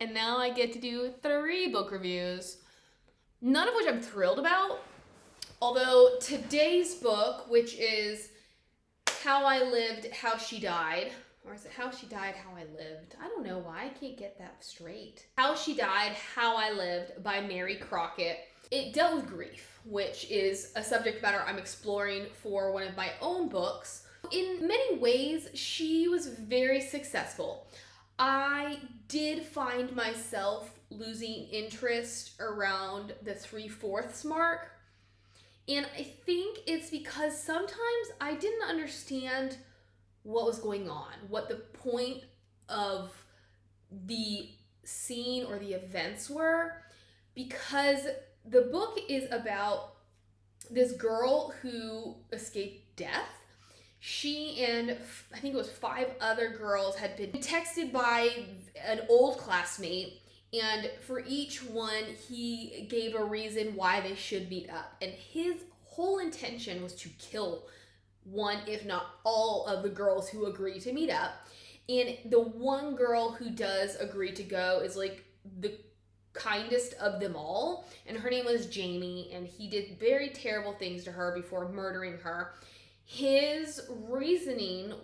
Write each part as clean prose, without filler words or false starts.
And now I get to do 3 book reviews, none of which I'm thrilled about. Although today's book, which is How I Lived, How She Died, or is it How She Died, How I Lived? I don't know why I can't get that straight. How She Died, How I Lived by Mary Crockett. It dealt with grief, which is a subject matter I'm exploring for one of my own books. In many ways, she was very successful. I did find myself losing interest around the 3/4 mark. And I think it's because sometimes I didn't understand what was going on, what the point of the scene or the events were, because the book is about this girl who escaped death. She and I think it was 5 other girls had been texted by an old classmate, and for each one he gave a reason why they should meet up. And his whole intention was to kill one, if not all, of the girls who agree to meet up. And the one girl who does agree to go is like the kindest of them all, and her name was Jamie, and he did very terrible things to her before murdering her. His reasoning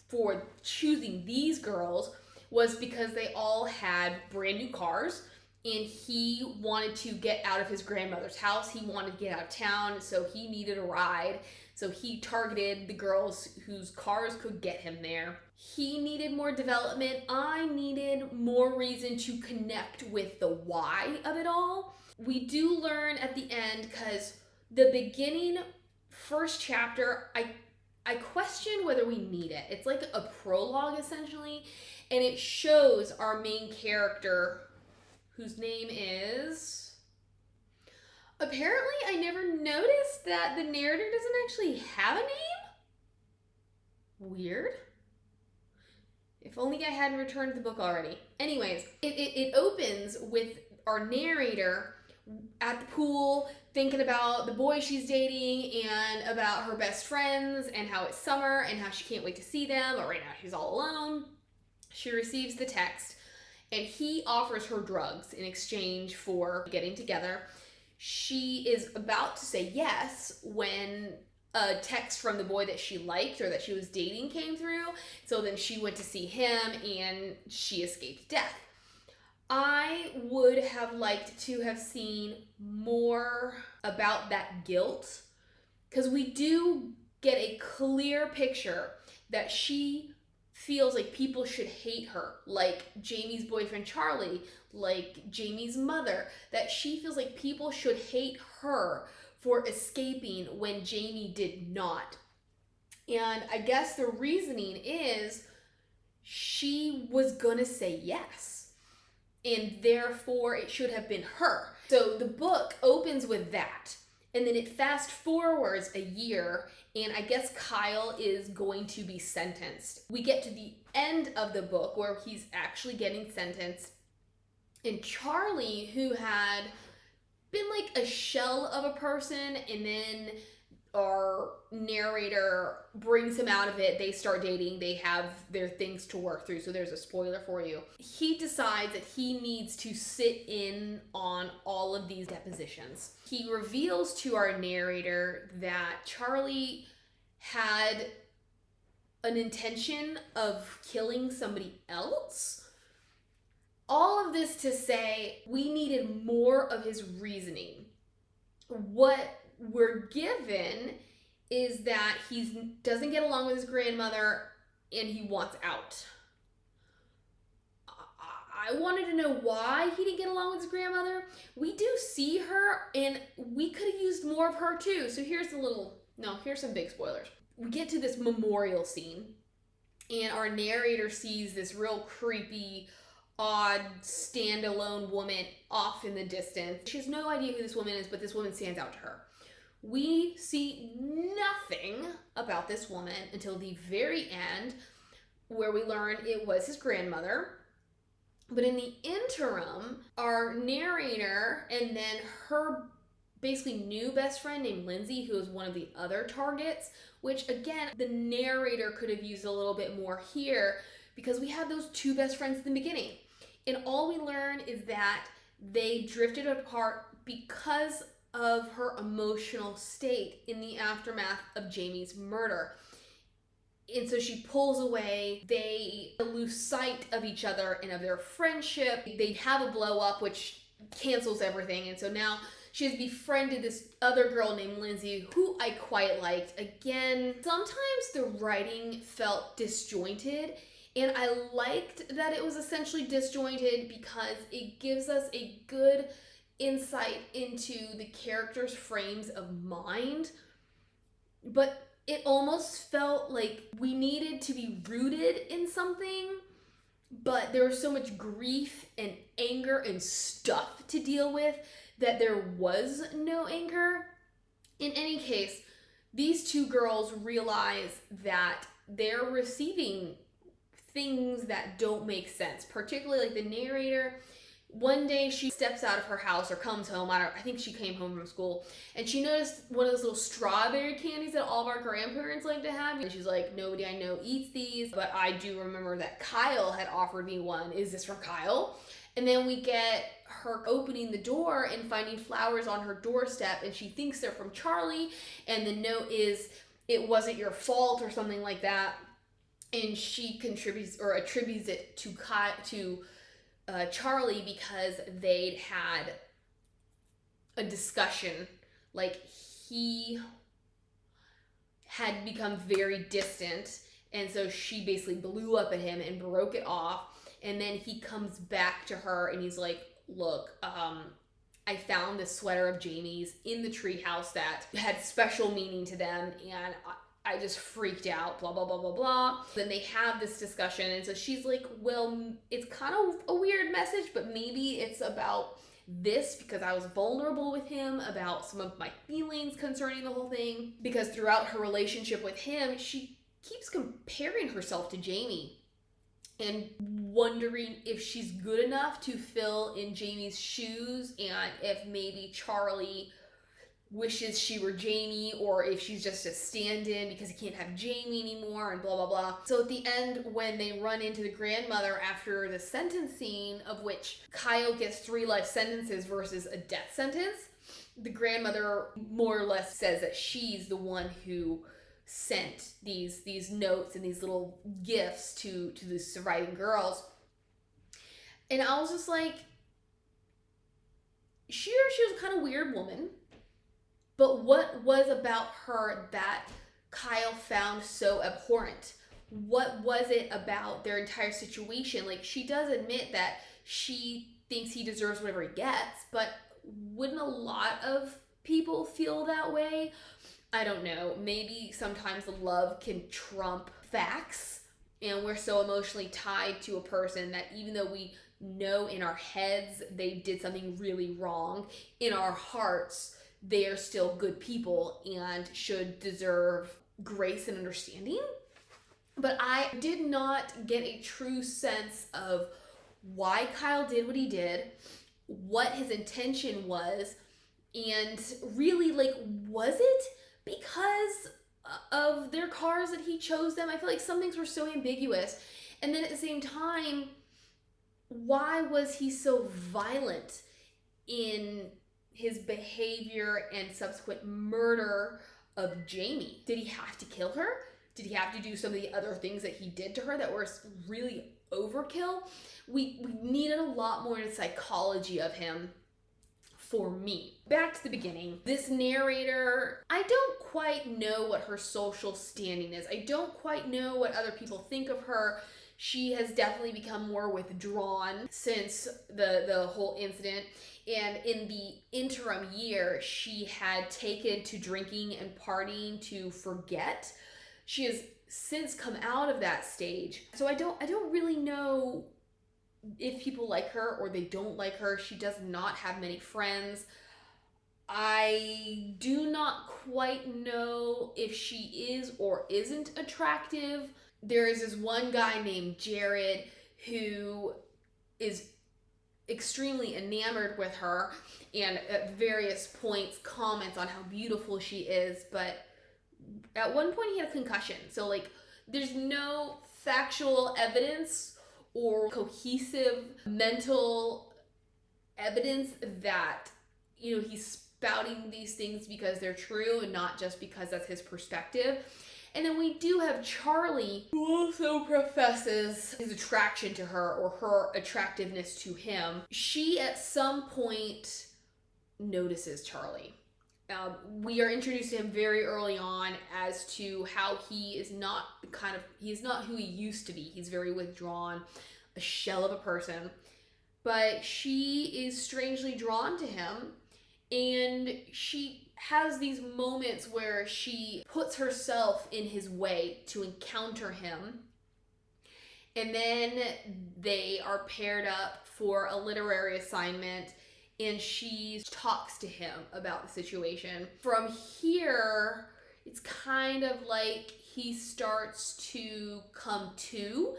for choosing these girls was because they all had brand new cars, and he wanted to get out of his grandmother's house. He wanted to get out of town, so he needed a ride. So he targeted the girls whose cars could get him there. He needed more development. I needed more reason to connect with the why of it all. We do learn at the end, because the beginning first chapter, I question whether we need it. It's like a prologue essentially, and it shows our main character, whose name is... Apparently, I never noticed that the narrator doesn't actually have a name. Weird. If only I hadn't returned the book already. Anyways, it opens with our narrator at the pool thinking about the boy she's dating and about her best friends and how it's summer and how she can't wait to see them, but right now she's all alone. She receives the text and he offers her drugs in exchange for getting together. She is about to say yes when a text from the boy that she liked or that she was dating came through. So then she went to see him and she escaped death. I would have liked to have seen more about that guilt, because we do get a clear picture that she feels like people should hate her, like Jamie's boyfriend Charlie, like Jamie's mother, that she feels like people should hate her for escaping when Jamie did not. And I guess the reasoning is she was gonna say yes, and therefore it should have been her. So the book opens with that, and then it fast forwards a year, and I guess Kyle is going to be sentenced. We get to the end of the book where he's actually getting sentenced, and Charlie, who had been like a shell of a person, and then our narrator brings him out of it. They start dating. They have their things to work through. So there's a spoiler for you. He decides that he needs to sit in on all of these depositions. He reveals to our narrator that Charlie had an intention of killing somebody else. All of this to say we needed more of his reasoning. What we're given is that he doesn't get along with his grandmother and he wants out. I wanted to know why he didn't get along with his grandmother. We do see her, and we could have used more of her too. So here's some big spoilers. We get to this memorial scene, and our narrator sees this real creepy, odd, standalone woman off in the distance. She has no idea who this woman is, but this woman stands out to her. We see nothing about this woman until the very end, where we learn it was his grandmother. But in the interim, our narrator and then her basically new best friend named Lindsay, who is one of the other targets, which again, the narrator could have used a little bit more here, because we had those 2 best friends in the beginning. And all we learn is that they drifted apart because of her emotional state in the aftermath of Jamie's murder. And so she pulls away. They lose sight of each other and of their friendship. They have a blow up, which cancels everything. And so now she has befriended this other girl named Lindsay, who I quite liked. Again, sometimes the writing felt disjointed. And I liked that it was essentially disjointed because it gives us a good insight into the characters' frames of mind. But it almost felt like we needed to be rooted in something, but there was so much grief and anger and stuff to deal with that there was no anger. In any case, these two girls realize that they're receiving things that don't make sense, particularly like the narrator. One day she steps out of her house or comes home. I think she came home from school, and she noticed one of those little strawberry candies that all of our grandparents like to have. And she's like, nobody I know eats these, but I do remember that Kyle had offered me one. Is this from Kyle? And then we get her opening the door and finding flowers on her doorstep, and she thinks they're from Charlie, and the note is, it wasn't your fault, or something like that. And she attributes it to Charlie because they'd had a discussion. Like, he had become very distant, and so she basically blew up at him and broke it off. And then he comes back to her and he's like, look, I found this sweater of Jamie's in the treehouse that had special meaning to them, and I just freaked out, blah, blah, blah, blah, blah. Then they have this discussion, and so she's like, well, it's kind of a weird message, but maybe it's about this because I was vulnerable with him about some of my feelings concerning the whole thing. Because throughout her relationship with him, she keeps comparing herself to Jamie and wondering if she's good enough to fill in Jamie's shoes, and if maybe Charlie wishes she were Jamie, or if she's just a stand-in because he can't have Jamie anymore, and blah, blah, blah. So at the end, when they run into the grandmother after the sentencing, of which Kyle gets 3 life sentences versus a death sentence, the grandmother more or less says that she's the one who sent these notes and these little gifts to the surviving girls. And I was just like, she was a kind of weird woman. But what was about her that Kyle found so abhorrent? What was it about their entire situation? Like, she does admit that she thinks he deserves whatever he gets, but wouldn't a lot of people feel that way? I don't know. Maybe sometimes love can trump facts, and we're so emotionally tied to a person that even though we know in our heads they did something really wrong, in our hearts they are still good people and should deserve grace and understanding. But I did not get a true sense of why Kyle did what he did, what his intention was, and really, like, was it because of their cars that he chose them? I feel like some things were so ambiguous. And then at the same time, why was he so violent in his behavior and subsequent murder of Jamie? Did he have to kill her? Did he have to do some of the other things that he did to her that were really overkill? We needed a lot more in the psychology of him for me. Back to the beginning. This narrator, I don't quite know what her social standing is. I don't quite know what other people think of her. She has definitely become more withdrawn since the whole incident. And in the interim year, she had taken to drinking and partying to forget. She has since come out of that stage. So I don't really know if people like her or they don't like her. She does not have many friends. I do not quite know if she is or isn't attractive. There is this one guy named Jared who is extremely enamored with her and at various points comments on how beautiful she is, but at one point he had a concussion. So, like, there's no factual evidence or cohesive mental evidence that, he's spouting these things because they're true and not just because that's his perspective. And then we do have Charlie, who also professes his attraction to her, or her attractiveness to him. She at some point notices Charlie. We are introduced to him very early on as to how he is not who he used to be. He's very withdrawn, a shell of a person. But she is strangely drawn to him, and she has these moments where she puts herself in his way to encounter him. And then they are paired up for a literary assignment, and she talks to him about the situation. From here, it's kind of like he starts to come to.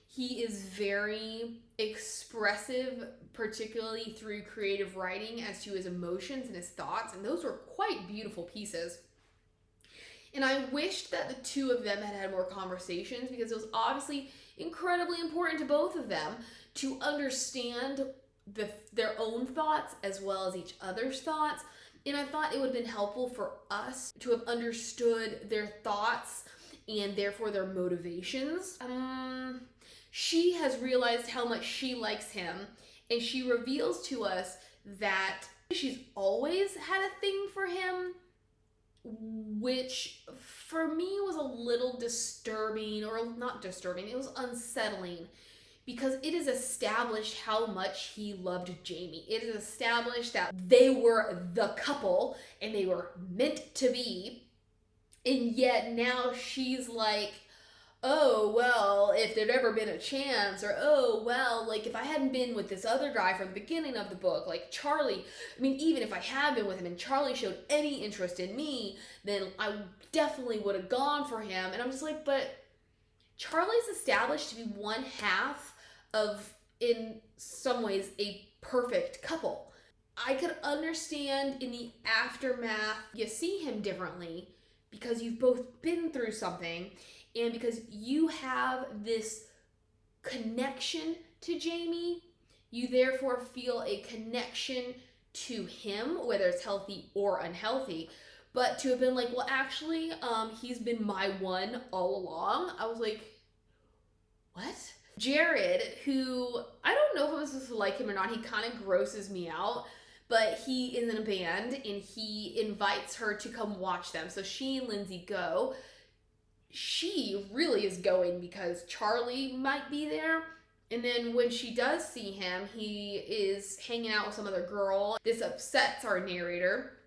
He is very expressive, particularly through creative writing, as to his emotions and his thoughts, and those were quite beautiful pieces. And I wished that the two of them had had more conversations, because it was obviously incredibly important to both of them to understand their own thoughts as well as each other's thoughts. And I thought it would have been helpful for us to have understood their thoughts and therefore their motivations. She has realized how much she likes him, and she reveals to us that she's always had a thing for him, which for me was a little disturbing, or not disturbing, it was unsettling, because it is established how much he loved Jamie. It is established that they were the couple and they were meant to be, and yet now she's like, oh, well, if there'd ever been a chance, or, oh, well, like, if I hadn't been with this other guy from the beginning of the book, like Charlie, even if I had been with him and Charlie showed any interest in me, then I definitely would have gone for him. And I'm just like, but Charlie's established to be one half of, in some ways, a perfect couple. I could understand in the aftermath, you see him differently because you've both been through something, and because you have this connection to Jamie, you therefore feel a connection to him, whether it's healthy or unhealthy. But to have been like, well, actually, he's been my one all along. I was like, what? Jared, who, I don't know if I was supposed to like him or not. He kind of grosses me out. But he is in a band, and he invites her to come watch them. So she and Lindsay go. She really is going because Charlie might be there. And then when she does see him, he is hanging out with some other girl. This upsets our narrator,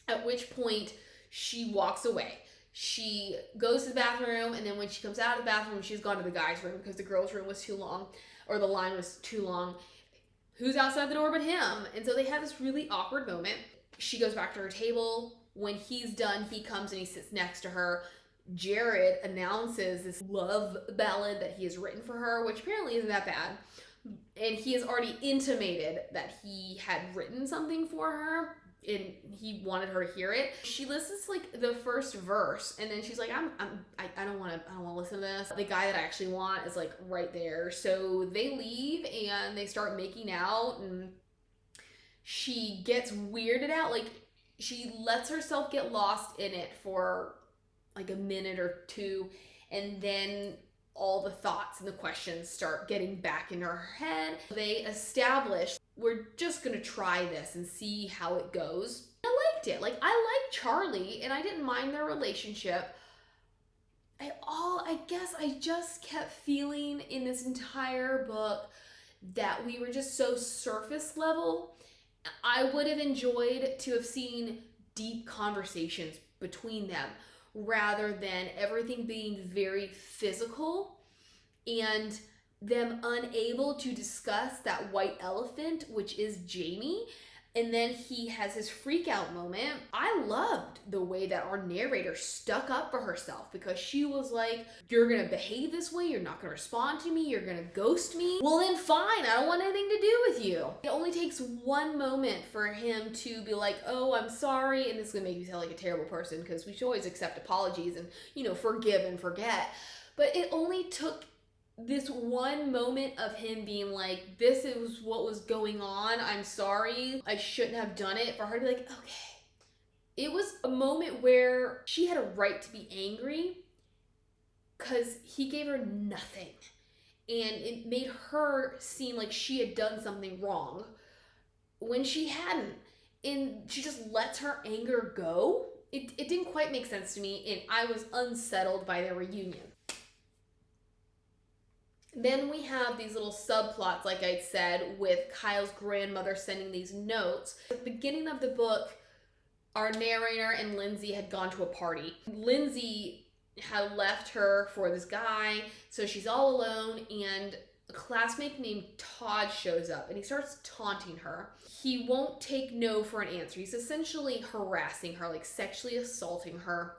at which point she walks away. She goes to the bathroom, and then when she comes out of the bathroom, she's gone to the guy's room because the girl's room was too long, or the line was too long. Who's outside the door but him? And so they have this really awkward moment. She goes back to her table. When he's done, he comes and he sits next to her. Jared announces this love ballad that he has written for her, which apparently isn't that bad. And he has already intimated that he had written something for her, and he wanted her to hear it. She listens to like the first verse, and then she's like, I don't want to listen to this. The guy that I actually want is like right there. So they leave and they start making out, and she gets weirded out. Like, she lets herself get lost in it for like a minute or two, and then all the thoughts and the questions start getting back in her head. They establish, we're just gonna try this and see how it goes. I liked it. Like, I like Charlie, and I didn't mind their relationship. I guess I just kept feeling in this entire book that we were just so surface level. I would have enjoyed to have seen deep conversations between them, rather than everything being very physical and them unable to discuss that white elephant, which is Jamie. And then he has his freak out moment. I loved the way that our narrator stuck up for herself, because she was like, you're gonna behave this way, you're not gonna respond to me, you're gonna ghost me. Well then fine, I don't want anything to do with you. It only takes one moment for him to be like, oh, I'm sorry, and this is gonna make me sound like a terrible person, because we should always accept apologies and, forgive and forget. But it only took this one moment of him being like, this is what was going on, I'm sorry, I shouldn't have done it, for her to be like, okay. It was a moment where she had a right to be angry because he gave her nothing. And it made her seem like she had done something wrong when she hadn't. And she just lets her anger go. It didn't quite make sense to me, and I was unsettled by their reunion. Then we have these little subplots, like I said, with Kyle's grandmother sending these notes. At the beginning of the book, our narrator and Lindsay had gone to a party. Lindsay had left her for this guy, so she's all alone, and a classmate named Todd shows up, and he starts taunting her. He won't take no for an answer. He's essentially harassing her, like sexually assaulting her.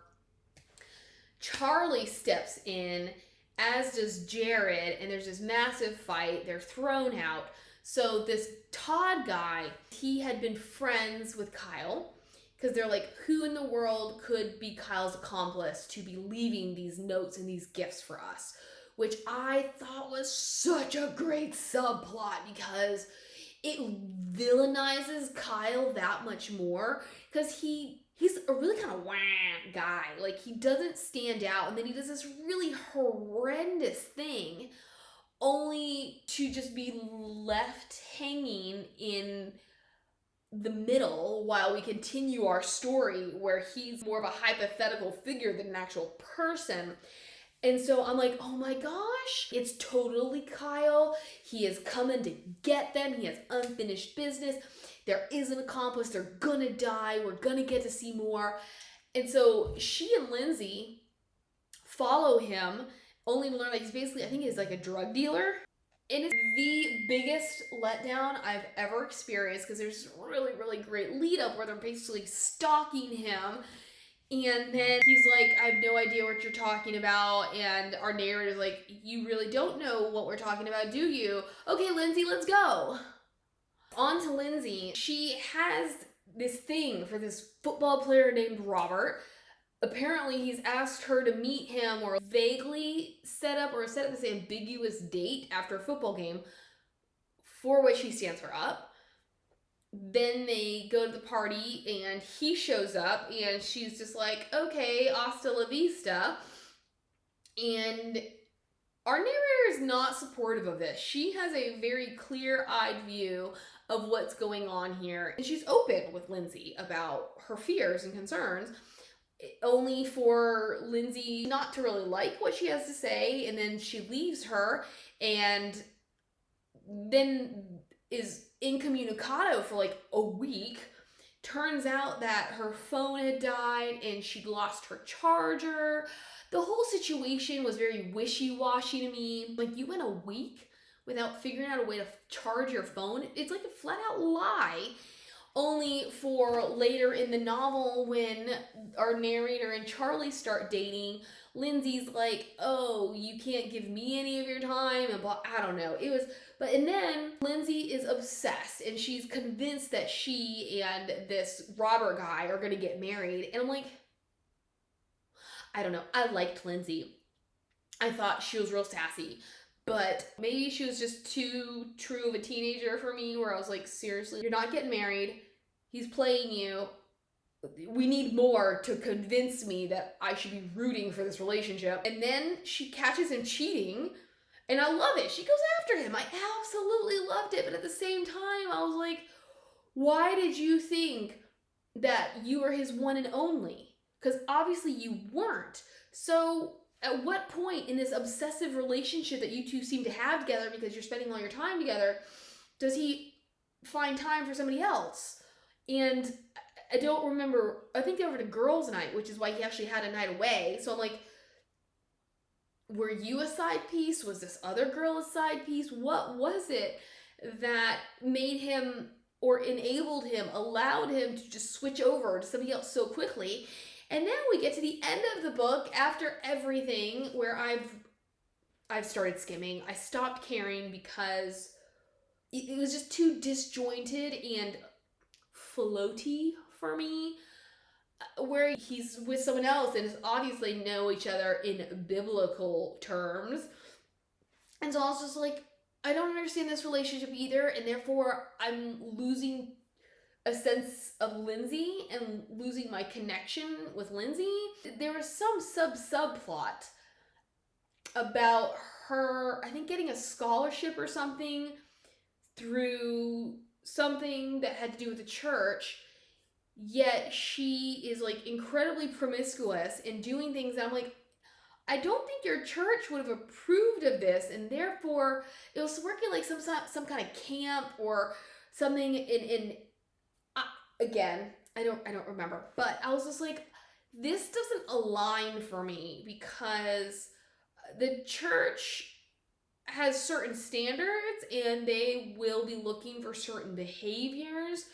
Charlie steps in, as does Jared, and there's this massive fight. They're thrown out. So this Todd guy, he had been friends with Kyle, because they're like, who in the world could be Kyle's accomplice to be leaving these notes and these gifts for us? Which I thought was such a great subplot, because it villainizes Kyle that much more, because he's a really kind of wah guy. Like, he doesn't stand out, and then he does this really horrendous thing only to just be left hanging in the middle while we continue our story, where he's more of a hypothetical figure than an actual person. And so I'm like, oh my gosh, it's totally Kyle. He is coming to get them. He has unfinished business. There is an accomplice. They're gonna die. We're gonna get to see more. And so she and Lindsay follow him, only to learn that he's basically, I think he's like a drug dealer. And it's the biggest letdown I've ever experienced, because there's really, really great lead up where they're basically stalking him. And then he's like, I have no idea what you're talking about. And our narrator's like, you really don't know what we're talking about, do you? Okay, Lindsay, let's go. On to Lindsay. She has this thing for this football player named Robert. Apparently he's asked her to meet him, or vaguely set up this ambiguous date after a football game, for which he stands her up. Then they go to the party and he shows up, and she's just like, okay, hasta la vista. And our narrator is not supportive of this. She has a very clear-eyed view of what's going on here, and she's open with Lindsay about her fears and concerns, only for Lindsay not to really like what she has to say, and then she leaves her, and then is incommunicado for like a week. Turns out that her phone had died and she'd lost her charger. The whole situation was very wishy-washy to me. Like, you went a week without figuring out a way to charge your phone? It's like a flat-out lie. Only for later in the novel, when our narrator and Charlie start dating, Lindsay's like, oh, you can't give me any of your time, and blah, I don't know. And then Lindsay is obsessed, and she's convinced that she and this Robert guy are gonna get married. And I'm like, I don't know. I liked Lindsay. I thought she was real sassy. But maybe she was just too true of a teenager for me, where I was like, seriously, you're not getting married. He's playing you. We need more to convince me that I should be rooting for this relationship. And then she catches him cheating, and I love it. She goes after him. I absolutely loved it. But at the same time, I was like, why did you think that you were his one and only? Because obviously you weren't. So at what point in this obsessive relationship that you two seem to have together, because you're spending all your time together, does he find time for somebody else? And I don't remember. I think they were to girls' night, which is why he actually had a night away. So I'm like, were you a side piece? Was this other girl a side piece? What was it that made him, or enabled him, allowed him to just switch over to somebody else so quickly? And then we get to the end of the book, after everything, where I've started skimming. I stopped caring because it was just too disjointed and floaty for me, where he's with someone else and obviously know each other in biblical terms, And so I was just like, I don't understand this relationship either, and therefore I'm losing a sense of Lindsay and losing my connection with Lindsay. There was some subplot about her, I think, getting a scholarship or something through something that had to do with the church, yet she is like incredibly promiscuous and doing things that I'm like, I don't think your church would have approved of this, and therefore it was working like some kind of camp or something in again, I don't remember, but I was just like, this doesn't align for me because the church has certain standards and they will be looking for certain behaviors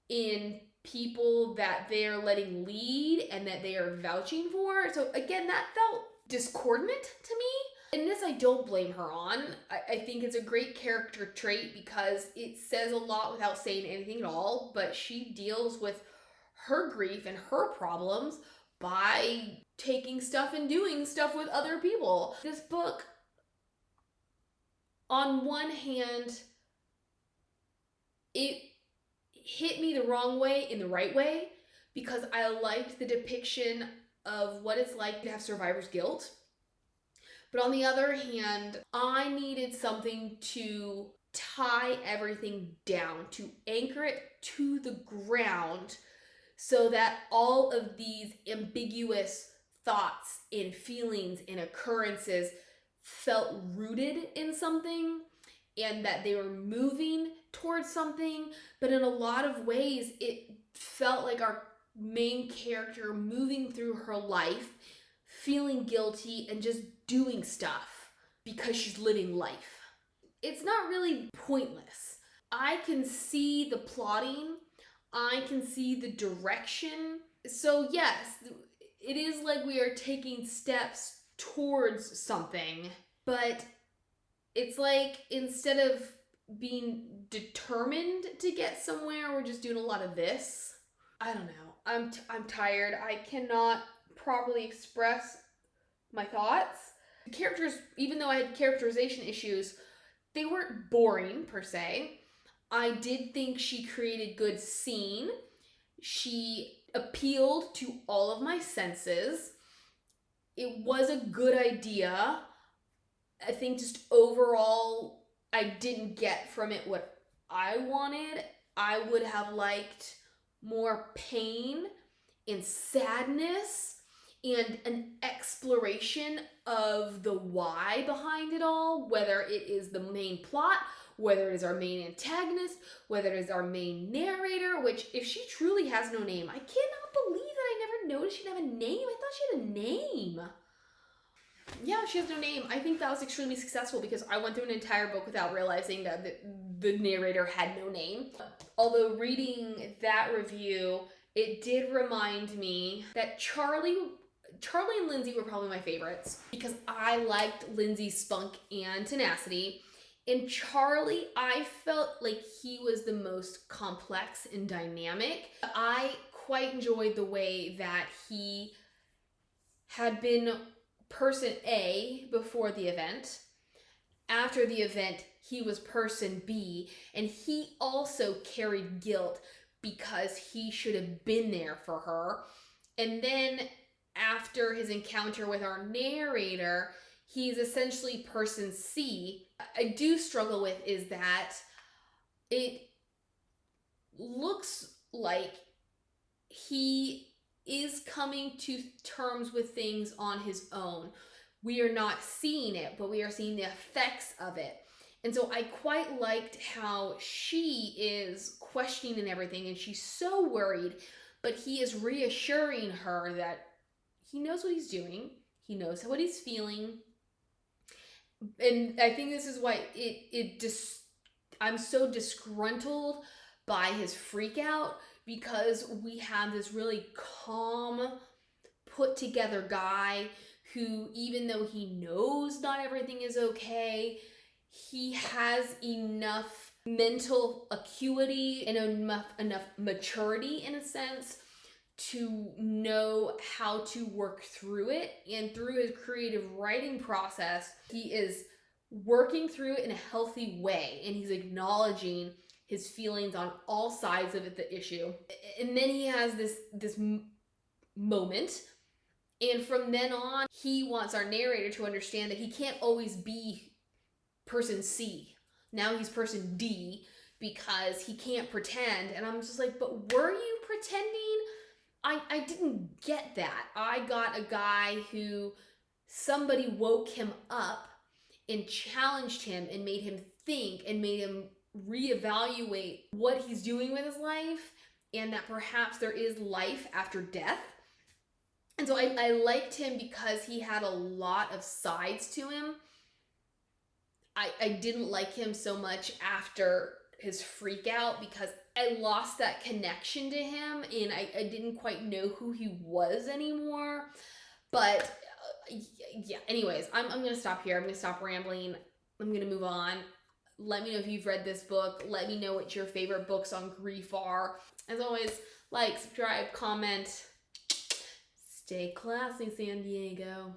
in people that they're letting lead and that they are vouching for. So again, that felt discordant to me. And this I don't blame her on. I think it's a great character trait because it says a lot without saying anything at all, but she deals with her grief and her problems by taking stuff and doing stuff with other people. This book, on one hand, it hit me the wrong way in the right way because I liked the depiction of what it's like to have survivor's guilt. But on the other hand, I needed something to tie everything down, to anchor it to the ground so that all of these ambiguous thoughts and feelings and occurrences felt rooted in something and that they were moving towards something. But in a lot of ways, it felt like our main character moving through her life, feeling guilty and just doing stuff because she's living life. It's not really pointless. I can see the plotting, I can see the direction. So yes, it is like we are taking steps towards something, but it's like instead of being determined to get somewhere, we're just doing a lot of this. I don't know. I'm tired. I cannot properly express my thoughts. The characters, even though I had characterization issues, they weren't boring per se. I did think she created good scene. She appealed to all of my senses. It was a good idea. I think just overall, I didn't get from it what I wanted. I would have liked more pain and sadness and an exploration of the why behind it all, whether it is the main plot, whether it is our main antagonist, whether it is our main narrator, which if she truly has no name, I cannot believe that I never noticed she'd have a name. I thought she had a name. Yeah, she has no name. I think that was extremely successful because I went through an entire book without realizing that the narrator had no name. Although reading that review, it did remind me that Charlie and Lindsay were probably my favorites because I liked Lindsay's spunk and tenacity. And Charlie, I felt like he was the most complex and dynamic. I quite enjoyed the way that he had been person A before the event. After the event, he was person B, and he also carried guilt because he should have been there for her. And then after his encounter with our narrator, he's essentially person C. I do struggle with is that it looks like he is coming to terms with things on his own. We are not seeing it, but we are seeing the effects of it. And so I quite liked how she is questioning everything and she's so worried, but he is reassuring her that he knows what he's doing. He knows what he's feeling. And I think this is why I'm so disgruntled by his freak out, because we have this really calm, put together guy who, even though he knows not everything is okay, he has enough mental acuity and enough maturity, in a sense, to know how to work through it. And through his creative writing process, he is working through it in a healthy way, and he's acknowledging his feelings on all sides of it, the issue. And then he has this moment, and from then on, he wants our narrator to understand that he can't always be person C. Now he's person D because he can't pretend. And I'm just like, but were you pretending? I didn't get that. I got a guy who somebody woke him up and challenged him and made him think and made him reevaluate what he's doing with his life, and that perhaps there is life after death. And so I liked him because he had a lot of sides to him. I didn't like him so much after his freak out because I lost that connection to him, and I didn't quite know who he was anymore. But yeah, anyways, I'm going to stop here. I'm going to stop rambling. I'm going to move on. Let me know if you've read this book. Let me know what your favorite books on grief are. As always, like, subscribe, comment. Stay classy, San Diego.